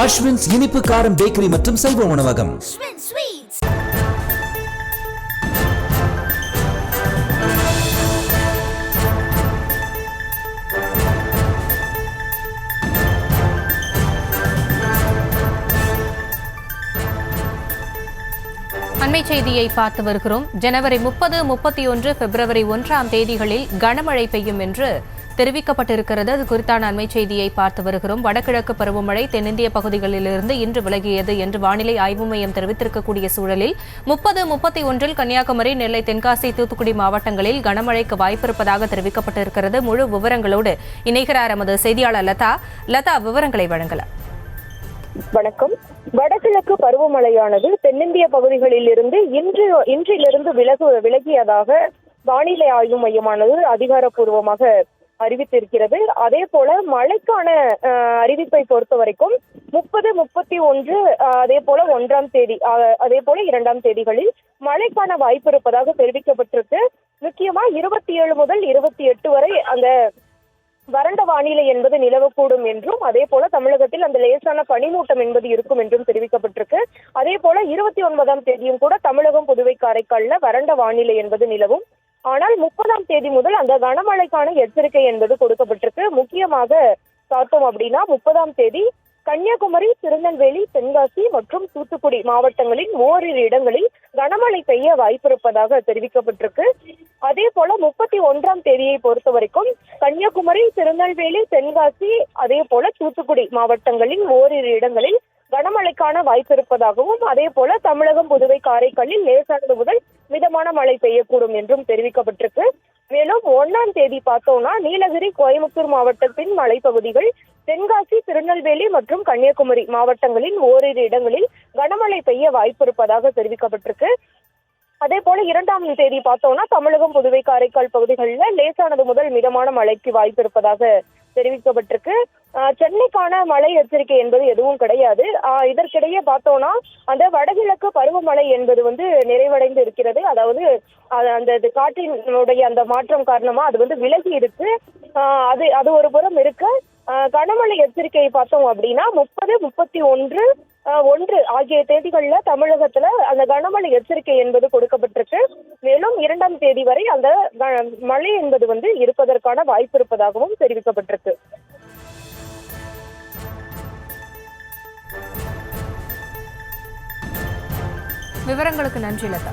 அஸ்வின்ஸ் இனிப்பு காரம் பேக்கரி மற்றும் சைவ உணவகம். அண்மை செய்தியை பார்த்து வருகிறோம். ஜனவரி 30, 31, பிப்ரவரி 1ஆம் தேதிகளில் கனமழை பெய்யும் என்று தெரிவிக்கப்பட்டிருக்கிறது. அது குறித்தான அண்மை செய்தியை பார்த்து வருகிறோம். வடகிழக்கு பருவமழை தென்னிந்திய பகுதிகளிலிருந்து இன்று விலகியது என்று வானிலை ஆய்வு மையம் தெரிவித்திருக்கக்கூடிய சூழலில் 30, 31 கன்னியாகுமரி, நெல்லை, தென்காசி, தூத்துக்குடி மாவட்டங்களில் கனமழைக்கு வாய்ப்பிருப்பதாக தெரிவிக்கப்பட்டிருக்கிறது. முழு விவரங்களோடு இணைகிறார் எமது செய்தியாளர் லதா. விவரங்களை வழங்கலாம். வணக்கம். வடகிழக்கு பருவமழையானது தென்னிந்திய பகுதிகளில் இருந்து இன்றிலிருந்து விலகியதாக வானிலை ஆய்வு மையமானது அதிகாரப்பூர்வமாக அறிவித்திருக்கிறது. அதே போல மழைக்கான அறிவிப்பை பொறுத்த வரைக்கும் 30, 31 அதே போல 1ஆம் தேதி அதே போல 2ஆம் தேதிகளில் மழைக்கான வாய்ப்பு இருப்பதாக தெரிவிக்கப்பட்டிருக்கு. முக்கியமா 27 முதல் 28 வரை அந்த வறண்ட வானிலை என்பது நிலவக்கூடும் என்றும், அதே போல தமிழகத்தில் அந்த லேசான பனிமூட்டம் என்பது இருக்கும் என்றும் தெரிவிக்கப்பட்டிருக்கு. அதே போல 29ஆம் தேதியும் கூட தமிழகம், புதுவை, காரைக்கால்ல வறண்ட வானிலை என்பது நிலவும். ஆனால் 30ஆம் தேதி முதல் அந்த கனமழைக்கான எச்சரிக்கை என்பது கொடுக்கப்பட்டிருக்கு. முக்கியமாக பார்த்தோம் அப்படின்னா 30ஆம் தேதி கன்னியாகுமரி, திருநெல்வேலி, தென்காசி மற்றும் தூத்துக்குடி மாவட்டங்களில் ஓரிரு இடங்களில் கனமழை பெய்ய வாய்ப்பிருப்பதாக தெரிவிக்கப்பட்டிருக்கு. அதே போல 31ஆம் தேதியை பொறுத்த வரைக்கும் கன்னியாகுமரி, திருநெல்வேலி, தென்காசி அதே போல தூத்துக்குடி மாவட்டங்களில் ஓரிரு இடங்களில் கனமழைக்கான வாய்ப்பு இருப்பதாகவும், அதே போல தமிழகம், புதுவை, காரைக்காலில் லேசானது முதல் மிதமான மழை பெய்யக்கூடும் என்றும் தெரிவிக்கப்பட்டிருக்கு. மேலும் 1ஆம் தேதி பார்த்தோம்னா நீலகிரி, கோயம்புத்தூர் மாவட்டத்தின் மலைப்பகுதிகள், தென்காசி, திருநெல்வேலி மற்றும் கன்னியாகுமரி மாவட்டங்களில் ஓரிரு இடங்களில் கனமழை பெய்ய வாய்ப்பு இருப்பதாக தெரிவிக்கப்பட்டிருக்கு. அதே போல 2ஆம் தேதி பார்த்தோம்னா தமிழகம், புதுவை, காரைக்கால் பகுதிகளில் லேசானது முதல் மிதமான மழைக்கு வாய்ப்பு இருப்பதாக தெரிவிக்கப்பட்டிருக்கு. சென்னைக்கான மழை எச்சரிக்கை என்பது எதுவும் கிடையாது. இதற்கிடையே பார்த்தோம்னா அந்த வடகிழக்கு பருவமழை என்பது நிறைவடைந்து இருக்கிறது. அதாவது அந்த காற்றினுடைய அந்த மாற்றம் காரணமா அது விலகி இருக்கு. அது ஒரு புறம் இருக்கு. கனமழை எச்சரிக்கையை பார்த்தோம் அப்படின்னா 30, 31, 1 ஆகிய தேதிகள்ல தமிழகத்துல அந்த கனமழை எச்சரிக்கை என்பது கொடுக்கப்பட்டிருக்கு. மேலும் 2ஆம் தேதி வரை அந்த மழை என்பது இருப்பதற்கான வாய்ப்பு இருப்பதாகவும் தெரிவிக்கப்பட்டிருக்கு. விவரங்களுக்கு நன்றி லதா.